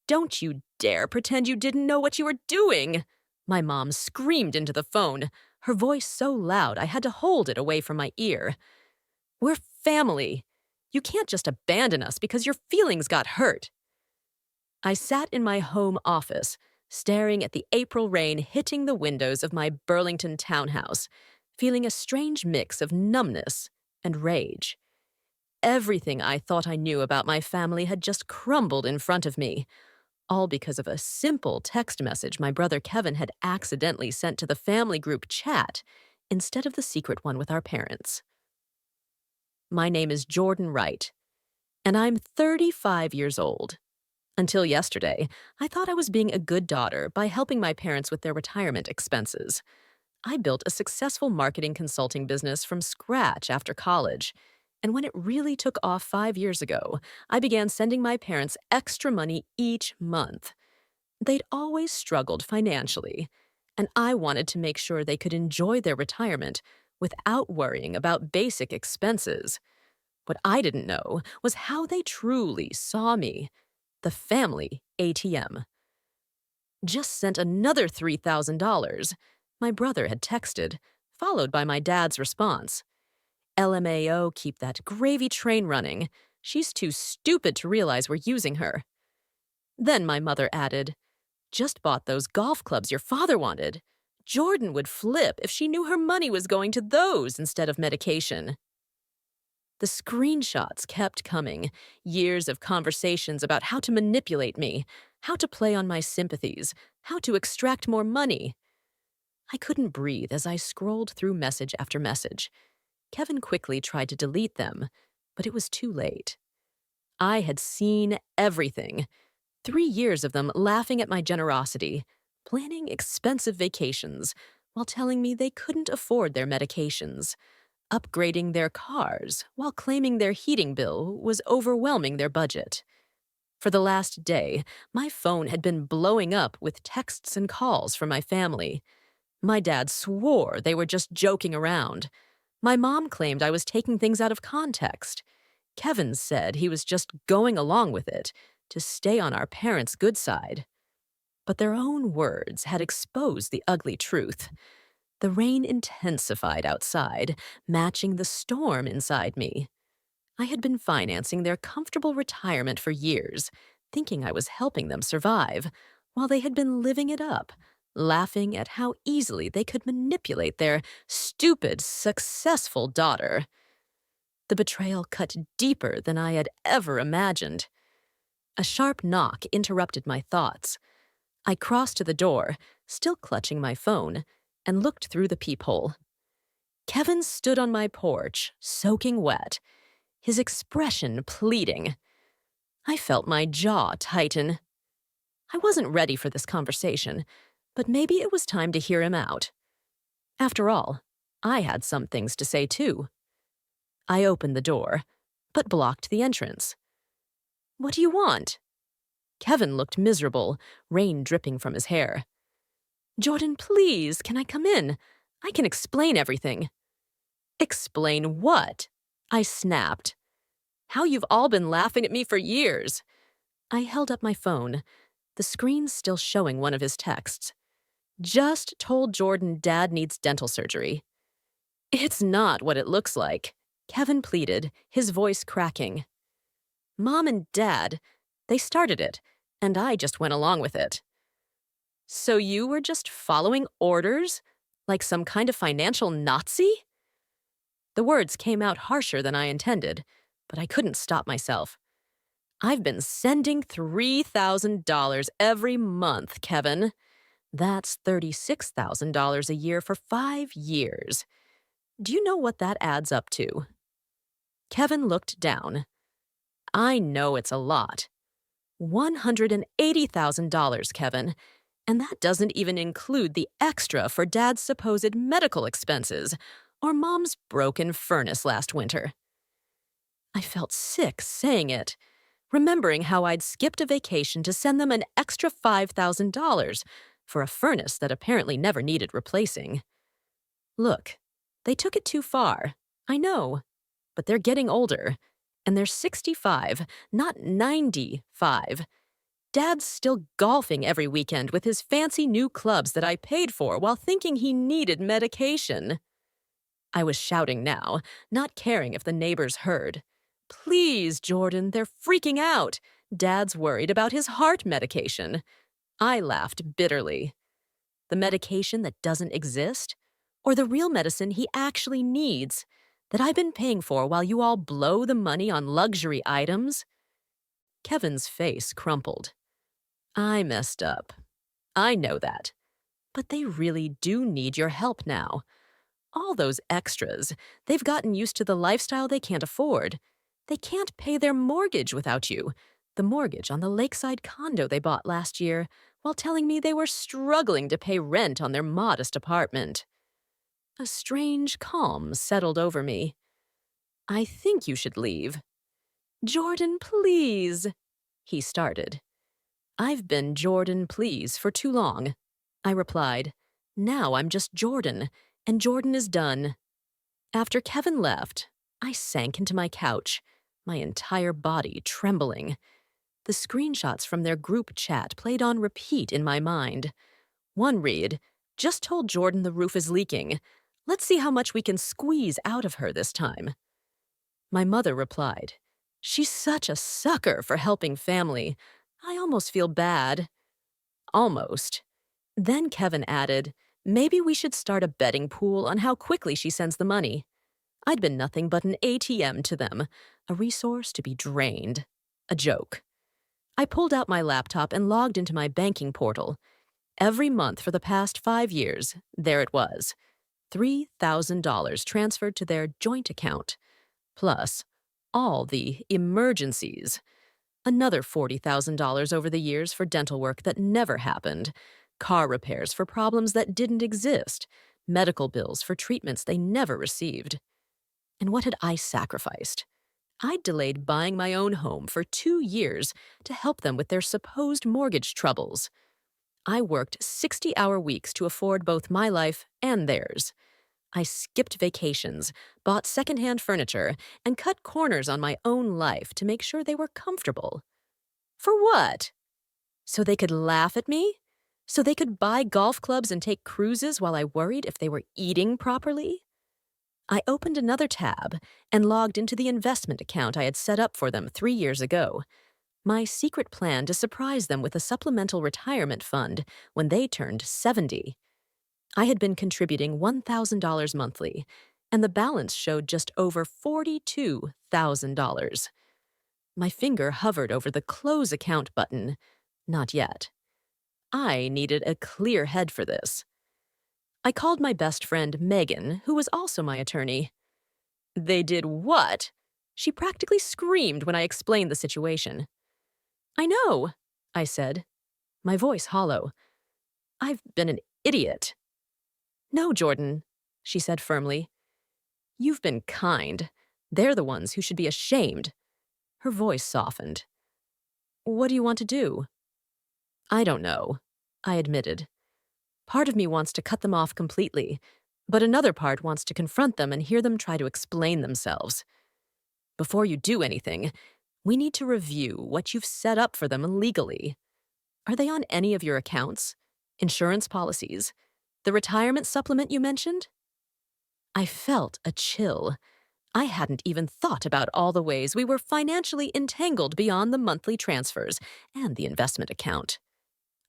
Don't you dare pretend you didn't know what you were doing! My mom screamed into the phone, her voice so loud I had to hold it away from my ear. We're family. You can't just abandon us because your feelings got hurt. I sat in my home office, staring at the April rain hitting the windows of my Burlington townhouse, feeling a strange mix of numbness and rage. Everything I thought I knew about my family had just crumbled in front of me, all because of a simple text message my brother Kevin had accidentally sent to the family group chat instead of the secret one with our parents. My name is Jordan Wright, and I'm 35 years old. Until yesterday, I thought I was being a good daughter by helping my parents with their retirement expenses. I built a successful marketing consulting business from scratch after college, and when it really took off 5 years ago, I began sending my parents extra money each month. They'd always struggled financially, and I wanted to make sure they could enjoy their retirement without worrying about basic expenses. What I didn't know was how they truly saw me. The family ATM. Just sent another $3,000. My brother had texted, followed by my dad's response. LMAO, keep that gravy train running. She's too stupid to realize we're using her. Then my mother added, just bought those golf clubs your father wanted. Jordan would flip if she knew her money was going to those instead of medication. The screenshots kept coming, years of conversations about how to manipulate me, how to play on my sympathies, how to extract more money. I couldn't breathe as I scrolled through message after message. Kevin quickly tried to delete them, but it was too late. I had seen everything. 3 years of them laughing at my generosity, planning expensive vacations, while telling me they couldn't afford their medications, upgrading their cars while claiming their heating bill was overwhelming their budget. For the last day, my phone had been blowing up with texts and calls from my family. My dad swore they were just joking around. My mom claimed I was taking things out of context. Kevin said he was just going along with it to stay on our parents' good side. But their own words had exposed the ugly truth. The rain intensified outside, matching the storm inside me. I had been financing their comfortable retirement for years, thinking I was helping them survive, while they had been living it up, laughing at how easily they could manipulate their stupid, successful daughter. The betrayal cut deeper than I had ever imagined. A sharp knock interrupted my thoughts. I crossed to the door, still clutching my phone, and looked through the peephole. Kevin stood on my porch, soaking wet, his expression pleading. I felt my jaw tighten. I wasn't ready for this conversation, but maybe it was time to hear him out. After all, I had some things to say too. I opened the door, but blocked the entrance. What do you want? Kevin looked miserable, rain dripping from his hair. Jordan, please, can I come in? I can explain everything. Explain what? I snapped. How you've all been laughing at me for years. I held up my phone, the screen still showing one of his texts. Just told Jordan Dad needs dental surgery. It's not what it looks like, Kevin pleaded, his voice cracking. Mom and Dad, they started it, and I just went along with it. So you were just following orders? Like some kind of financial Nazi? The words came out harsher than I intended, but I couldn't stop myself. I've been sending $3,000 every month, Kevin. That's $36,000 a year for 5 years. Do you know what that adds up to? Kevin looked down. I know it's a lot. $180,000, Kevin. And that doesn't even include the extra for Dad's supposed medical expenses or Mom's broken furnace last winter. I felt sick saying it, remembering how I'd skipped a vacation to send them an extra $5,000 for a furnace that apparently never needed replacing. Look, they took it too far, I know, but they're getting older, and they're 65, not 95. Dad's still golfing every weekend with his fancy new clubs that I paid for while thinking he needed medication. I was shouting now, not caring if the neighbors heard. Please, Jordan, they're freaking out. Dad's worried about his heart medication. I laughed bitterly. The medication that doesn't exist? Or the real medicine he actually needs, that I've been paying for while you all blow the money on luxury items? Kevin's face crumpled. I messed up. I know that. But they really do need your help now. All those extras, they've gotten used to the lifestyle they can't afford. They can't pay their mortgage without you. The mortgage on the lakeside condo they bought last year, while telling me they were struggling to pay rent on their modest apartment. A strange calm settled over me. I think you should leave. Jordan, please, he started. I've been Jordan, please, for too long, I replied. Now I'm just Jordan, and Jordan is done. After Kevin left, I sank into my couch, my entire body trembling. The screenshots from their group chat played on repeat in my mind. One read, "Just told Jordan the roof is leaking. Let's see how much we can squeeze out of her this time." My mother replied, "She's such a sucker for helping family. I almost feel bad." Almost. Then Kevin added, "Maybe we should start a betting pool on how quickly she sends the money." I'd been nothing but an ATM to them, a resource to be drained, a joke. I pulled out my laptop and logged into my banking portal. Every month for the past 5 years, there it was. $3,000 transferred to their joint account. Plus, all the emergencies. Another $40,000 over the years for dental work that never happened. Car repairs for problems that didn't exist. Medical bills for treatments they never received. And what had I sacrificed? I'd delayed buying my own home for 2 years to help them with their supposed mortgage troubles. I worked 60-hour weeks to afford both my life and theirs. I skipped vacations, bought secondhand furniture, and cut corners on my own life to make sure they were comfortable. For what? So they could laugh at me? So they could buy golf clubs and take cruises while I worried if they were eating properly? I opened another tab and logged into the investment account I had set up for them 3 years ago. My secret plan to surprise them with a supplemental retirement fund when they turned 70. I had been contributing $1,000 monthly, and the balance showed just over $42,000. My finger hovered over the close account button. Not yet. I needed a clear head for this. I called my best friend, Megan, who was also my attorney. "They did what?" She practically screamed when I explained the situation. "I know," I said, my voice hollow. "I've been an idiot." "No, Jordan," she said firmly. "You've been kind. They're the ones who should be ashamed." Her voice softened. "What do you want to do?" "I don't know," I admitted. Part of me wants to cut them off completely, but another part wants to confront them and hear them try to explain themselves. Before you do anything, we need to review what you've set up for them legally. Are they on any of your accounts? Insurance policies? The retirement supplement you mentioned? I felt a chill. I hadn't even thought about all the ways we were financially entangled beyond the monthly transfers and the investment account.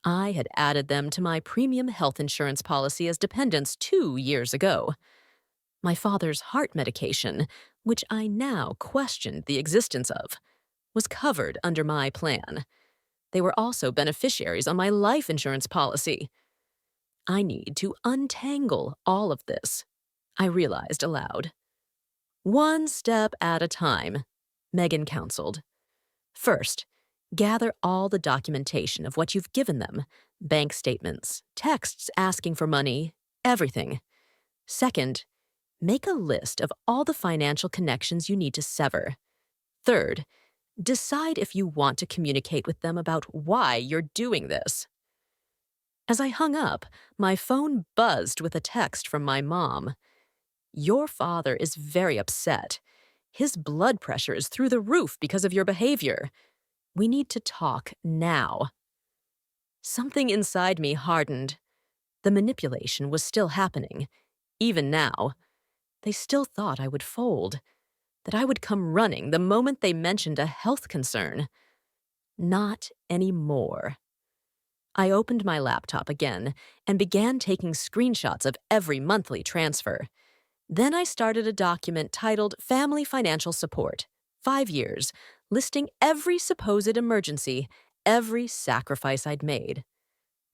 I had added them to my premium health insurance policy as dependents 2 years ago. My father's heart medication, which I now questioned the existence of, was covered under my plan. They were also beneficiaries on my life insurance policy. I need to untangle all of this, I realized aloud. "One step at a time," Megan counseled. "First, gather all the documentation of what you've given them, bank statements, texts asking for money, everything. Second, make a list of all the financial connections you need to sever. Third, decide if you want to communicate with them about why you're doing this." As I hung up, my phone buzzed with a text from my mom. "Your father is very upset. His blood pressure is through the roof because of your behavior. We need to talk now." Something inside me hardened. The manipulation was still happening. Even now, they still thought I would fold, that I would come running the moment they mentioned a health concern. Not anymore. I opened my laptop again and began taking screenshots of every monthly transfer. Then I started a document titled Family Financial Support, 5 years, listing every supposed emergency, every sacrifice I'd made.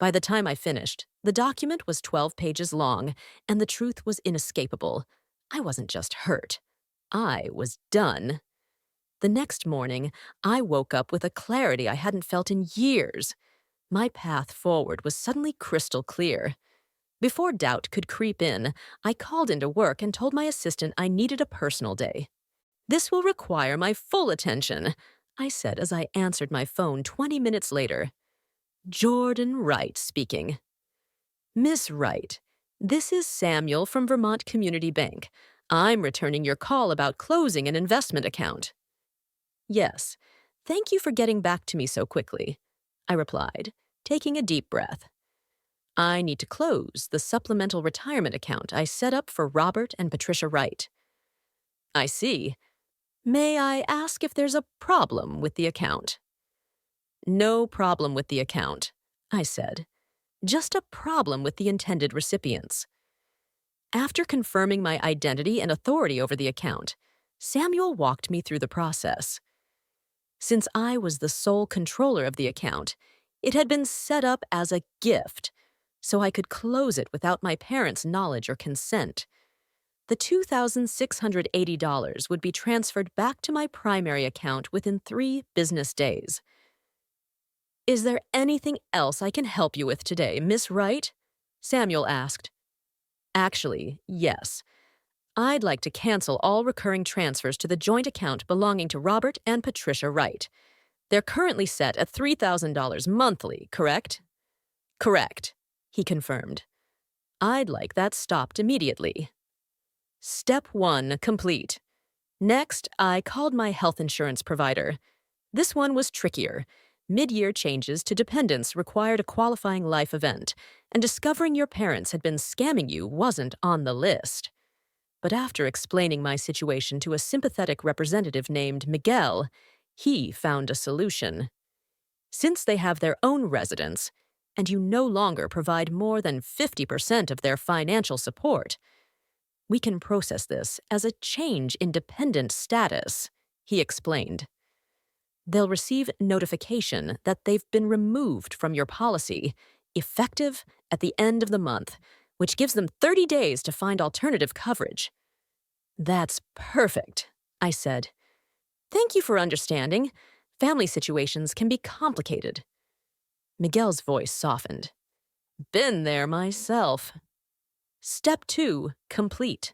By the time I finished, the document was 12 pages long, and the truth was inescapable. I wasn't just hurt. I was done. The next morning, I woke up with a clarity I hadn't felt in years. My path forward was suddenly crystal clear. Before doubt could creep in, I called into work and told my assistant I needed a personal day. "This will require my full attention," I said as I answered my phone 20 minutes later. Jordan Wright speaking. "Miss Wright, this is Samuel from Vermont Community Bank. I'm returning your call about closing an investment account." "Yes, thank you for getting back to me so quickly," I replied, taking a deep breath. "I need to close the supplemental retirement account I set up for Robert and Patricia Wright." "I see. May I ask if there's a problem with the account?" "No problem with the account," I said. "Just a problem with the intended recipients." After confirming my identity and authority over the account, Samuel walked me through the process. Since I was the sole controller of the account, it had been set up as a gift, so I could close it without my parents' knowledge or consent. The $2,680 would be transferred back to my primary account within 3 business days. "Is there anything else I can help you with today, Miss Wright?" Samuel asked. "Actually, yes. I'd like to cancel all recurring transfers to the joint account belonging to Robert and Patricia Wright. They're currently set at $3,000 monthly, correct?" "Correct," he confirmed. "I'd like that stopped immediately." Step 1 complete. Next, I called my health insurance provider. This one was trickier. Mid-year changes to dependents required a qualifying life event, and discovering your parents had been scamming you wasn't on the list. But after explaining my situation to a sympathetic representative named Miguel, he found a solution. Since they have their own residence, and you no longer provide more than 50% of their financial support, we can process this as a change in dependent status, he explained. They'll receive notification that they've been removed from your policy, effective at the end of the month, which gives them 30 days to find alternative coverage. "That's perfect," I said. "Thank you for understanding. Family situations can be complicated." Miguel's voice softened. "Been there myself." Step 2 complete.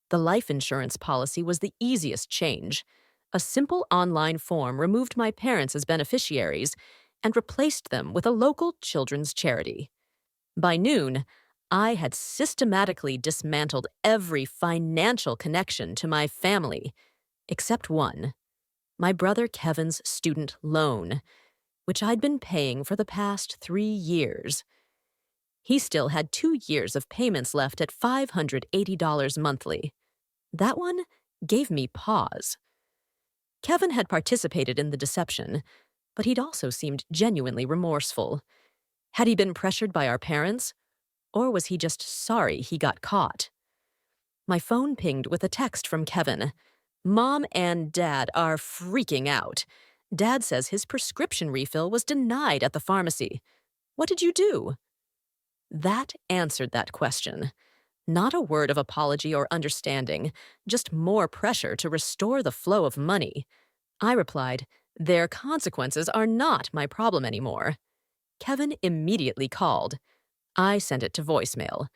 The life insurance policy was the easiest change. A simple online form removed my parents as beneficiaries and replaced them with a local children's charity. By noon, I had systematically dismantled every financial connection to my family, except one, my brother Kevin's student loan, which I'd been paying for the past 3 years. He still had 2 years of payments left at $580 monthly. That one gave me pause. Kevin had participated in the deception, but he'd also seemed genuinely remorseful. Had he been pressured by our parents? Or was he just sorry he got caught? My phone pinged with a text from Kevin. "Mom and Dad are freaking out. Dad says his prescription refill was denied at the pharmacy. What did you do?" That answered that question. Not a word of apology or understanding, just more pressure to restore the flow of money. I replied, "Their consequences are not my problem anymore." Kevin immediately called. I sent it to voicemail.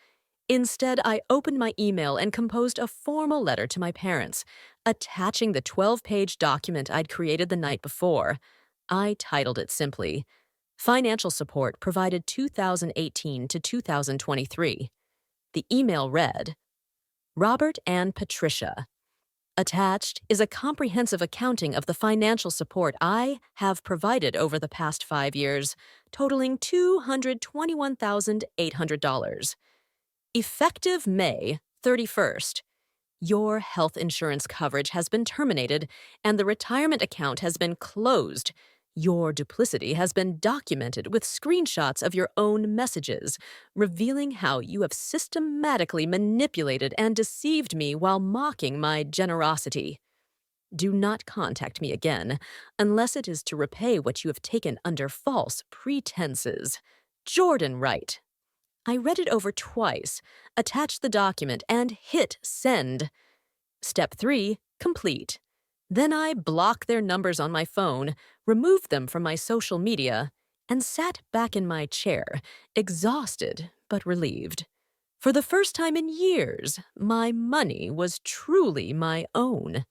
Instead, I opened my email and composed a formal letter to my parents, attaching the 12-page document I'd created the night before. I titled it simply, "Financial Support Provided 2018 to 2023. The email read, "Robert and Patricia, Attached is a comprehensive accounting of the financial support I have provided over the past 5 years, totaling $221,800. Effective May 31st, your health insurance coverage has been terminated and the retirement account has been closed. Your duplicity has been documented with screenshots of your own messages, revealing how you have systematically manipulated and deceived me while mocking my generosity. Do not contact me again, unless it is to repay what you have taken under false pretenses. Jordan Wright. I read it over twice, attached the document, and hit send. Step 3, complete. Then I blocked their numbers on my phone, removed them from my social media, and sat back in my chair, exhausted but relieved. For the first time in years, my money was truly my own.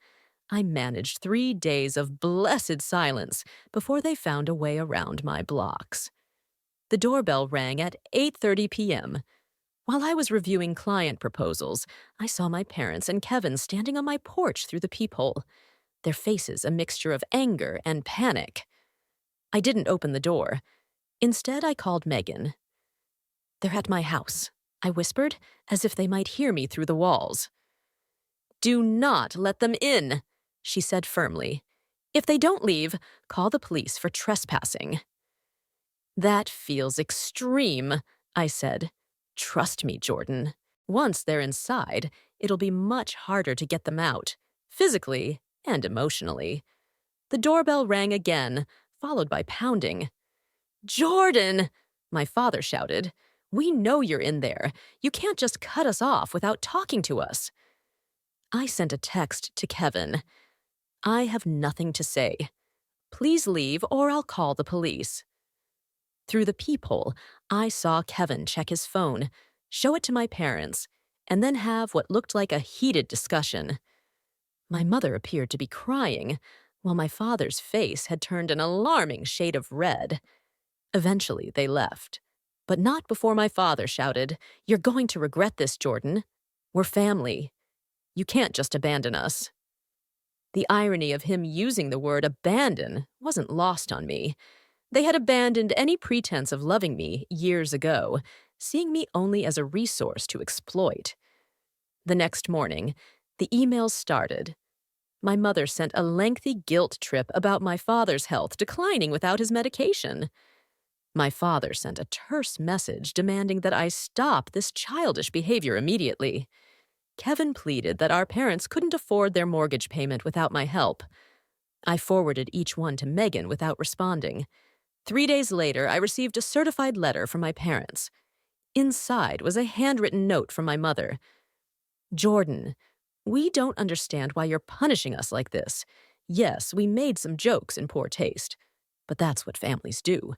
I managed 3 days of blessed silence before they found a way around my blocks. The doorbell rang at 8:30 p.m. While I was reviewing client proposals, I saw my parents and Kevin standing on my porch through the peephole, their faces a mixture of anger and panic. I didn't open the door. Instead, I called Megan. "They're at my house," I whispered, as if they might hear me through the walls. "Do not let them in," she said firmly. "If they don't leave, call the police for trespassing." "That feels extreme," I said. "Trust me, Jordan. Once they're inside, it'll be much harder to get them out, physically and emotionally." The doorbell rang again, followed by pounding. "Jordan!" my father shouted. "We know you're in there. You can't just cut us off without talking to us." I sent a text to Kevin. "I have nothing to say. Please leave or I'll call the police." Through the peephole, I saw Kevin check his phone, show it to my parents, and then have what looked like a heated discussion. My mother appeared to be crying, while my father's face had turned an alarming shade of red. Eventually, they left, but not before my father shouted, "You're going to regret this, Jordan. We're family. You can't just abandon us." The irony of him using the word abandon wasn't lost on me. They had abandoned any pretense of loving me years ago, seeing me only as a resource to exploit. The next morning, the emails started. My mother sent a lengthy guilt trip about my father's health declining without his medication. My father sent a terse message demanding that I stop this childish behavior immediately. Kevin pleaded that our parents couldn't afford their mortgage payment without my help. I forwarded each one to Megan without responding. 3 days later, I received a certified letter from my parents. Inside was a handwritten note from my mother. "Jordan, we don't understand why you're punishing us like this. Yes, we made some jokes in poor taste, but that's what families do.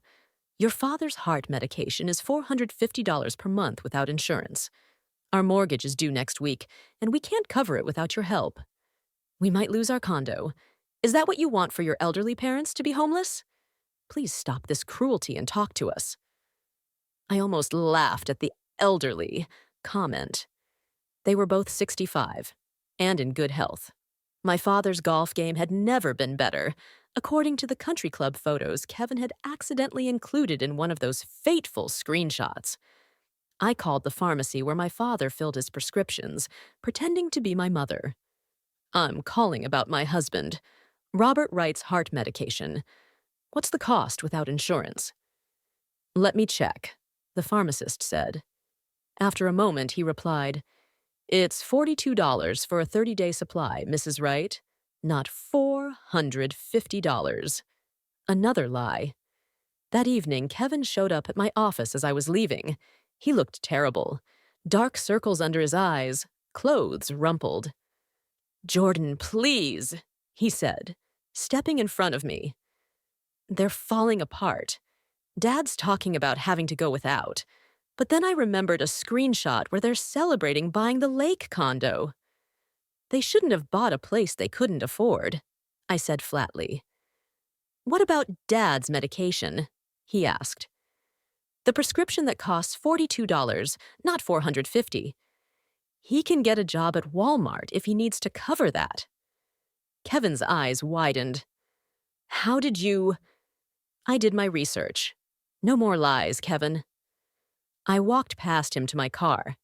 Your father's heart medication is $450 per month without insurance. Our mortgage is due next week, and we can't cover it without your help. We might lose our condo. Is that what you want for your elderly parents, to be homeless? Please stop this cruelty and talk to us." I almost laughed at the elderly comment. They were both 65 and in good health. My father's golf game had never been better. According to the country club photos Kevin had accidentally included in one of those fateful screenshots. I called the pharmacy where my father filled his prescriptions, pretending to be my mother. "I'm calling about my husband. Robert Wright's heart medication. What's the cost without insurance?" "Let me check," the pharmacist said. After a moment, he replied, "It's $42 for a 30-day supply, Mrs. Wright, not $450. Another lie. That evening, Kevin showed up at my office as I was leaving. He looked terrible. Dark circles under his eyes, clothes rumpled. "Jordan, please," he said, stepping in front of me. "They're falling apart. Dad's talking about having to go without. But then I remembered a screenshot where they're celebrating buying the lake condo. They shouldn't have bought a place they couldn't afford," I said flatly. "What about Dad's medication?" he asked. "The prescription that costs $42, not $450. He can get a job at Walmart if he needs to cover that." Kevin's eyes widened. How did you— I did my research. No more lies, Kevin. I walked past him to my car.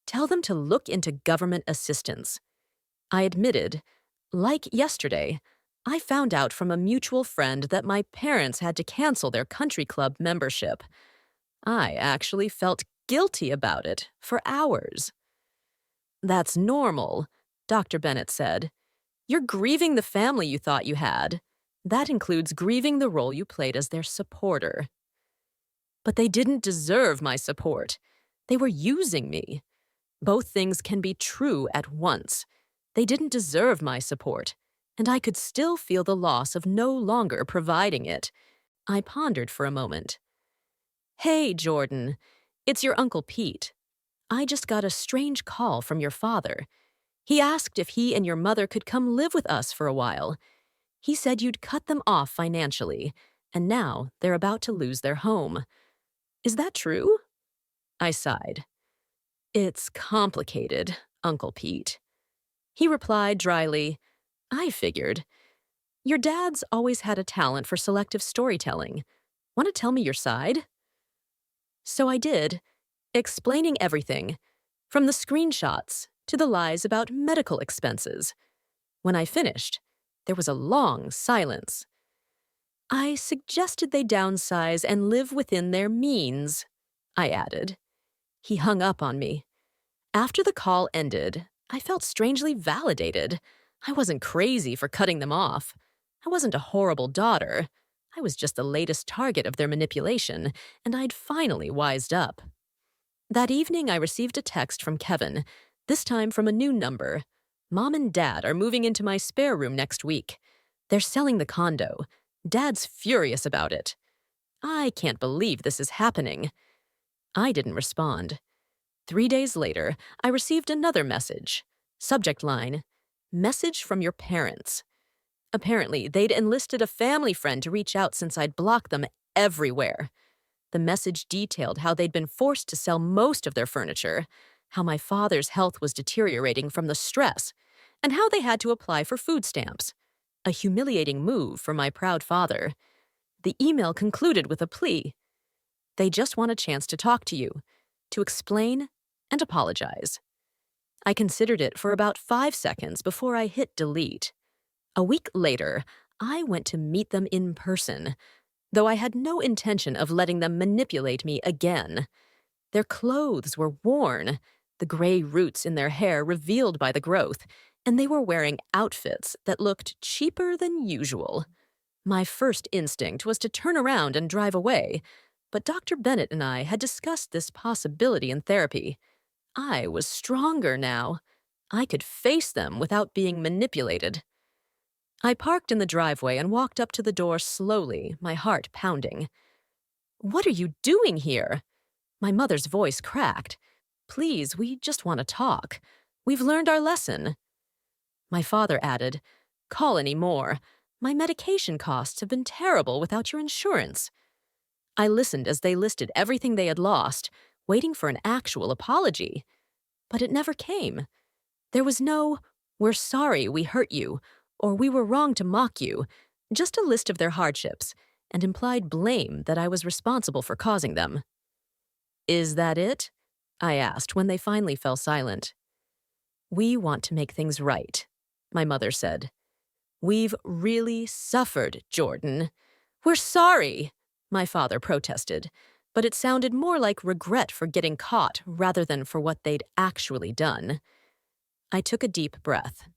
Tell them to look into government assistance. I admitted, like yesterday, I found out from a mutual friend that my parents had to cancel their country club membership. I actually felt guilty about it for hours. That's normal, Dr. Bennett said. You're grieving the family you thought you had. That includes grieving the role you played as their supporter. But they didn't deserve my support. They were using me. Both things can be true at once. They didn't deserve my support, and I could still feel the loss of no longer providing it. I pondered for a moment. Hey, Jordan, it's your Uncle Pete. I just got a strange call from your father. He asked if he and your mother could come live with us for a while. He said you'd cut them off financially, and now they're about to lose their home. Is that true? I sighed. It's complicated, Uncle Pete. He replied dryly, I figured. Your dad's always had a talent for selective storytelling. Want to tell me your side? So I did, explaining everything, from the screenshots to the lies about medical expenses. When I finished, there was a long silence. I suggested they downsize and live within their means, I added. He hung up on me. After the call ended, I felt strangely validated. I wasn't crazy for cutting them off. I wasn't a horrible daughter. I was just the latest target of their manipulation, and I'd finally wised up. That evening, I received a text from Kevin, this time from a new number. Mom and Dad are moving into my spare room next week. They're selling the condo. Dad's furious about it. I can't believe this is happening. I didn't respond. 3 days later, I received another message. Subject line, message from your parents. Apparently, they'd enlisted a family friend to reach out since I'd blocked them everywhere. The message detailed how they'd been forced to sell most of their furniture, how my father's health was deteriorating from the stress, and how they had to apply for food stamps. A humiliating move for my proud father. The email concluded with a plea. They just want a chance to talk to you, to explain and apologize. I considered it for about 5 seconds before I hit delete. A week later, I went to meet them in person, though I had no intention of letting them manipulate me again. Their clothes were worn, the gray roots in their hair revealed by the growth, and they were wearing outfits that looked cheaper than usual. My first instinct was to turn around and drive away, but Dr. Bennett and I had discussed this possibility in therapy. I was stronger now. I could face them without being manipulated. I parked in the driveway and walked up to the door slowly, my heart pounding. What are you doing here? My mother's voice cracked. Please, we just want to talk. We've learned our lesson. My father added, call any more. My medication costs have been terrible without your insurance. I listened as they listed everything they had lost, waiting for an actual apology. But it never came. There was no, we're sorry we hurt you, or we were wrong to mock you, just a list of their hardships, and implied blame that I was responsible for causing them. Is that it? I asked when they finally fell silent. We want to make things right, my mother said. We've really suffered, Jordan. We're sorry, my father protested, but it sounded more like regret for getting caught rather than for what they'd actually done. I took a deep breath.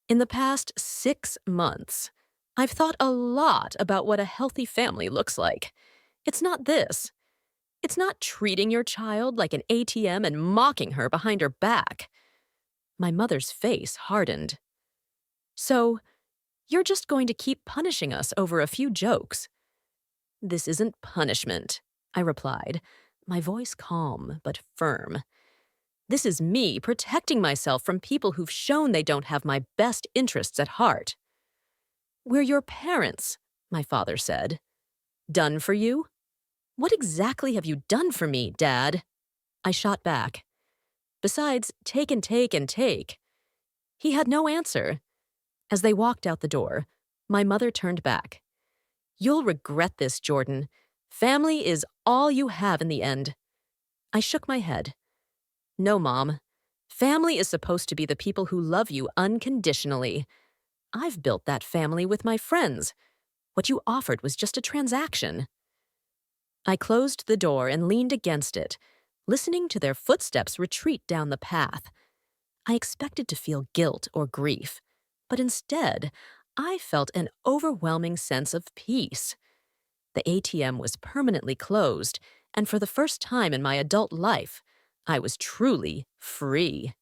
In the past 6 months, I've thought a lot about what a healthy family looks like. It's not this. It's not treating your child like an ATM and mocking her behind her back. My mother's face hardened. So, you're just going to keep punishing us over a few jokes? This isn't punishment, I replied, my voice calm but firm. This is me protecting myself from people who've shown they don't have my best interests at heart. We're your parents, my father said. Done for you? What exactly have you done for me, Dad? I shot back. Besides, take and take and take. He had no answer. As they walked out the door, my mother turned back. "You'll regret this, Jordan. Family is all you have in the end." I shook my head. "No, Mom. Family is supposed to be the people who love you unconditionally. I've built that family with my friends. What you offered was just a transaction." I closed the door and leaned against it, listening to their footsteps retreat down the path. I expected to feel guilt or grief, but instead, I felt an overwhelming sense of peace. The ATM was permanently closed, and for the first time in my adult life, I was truly free.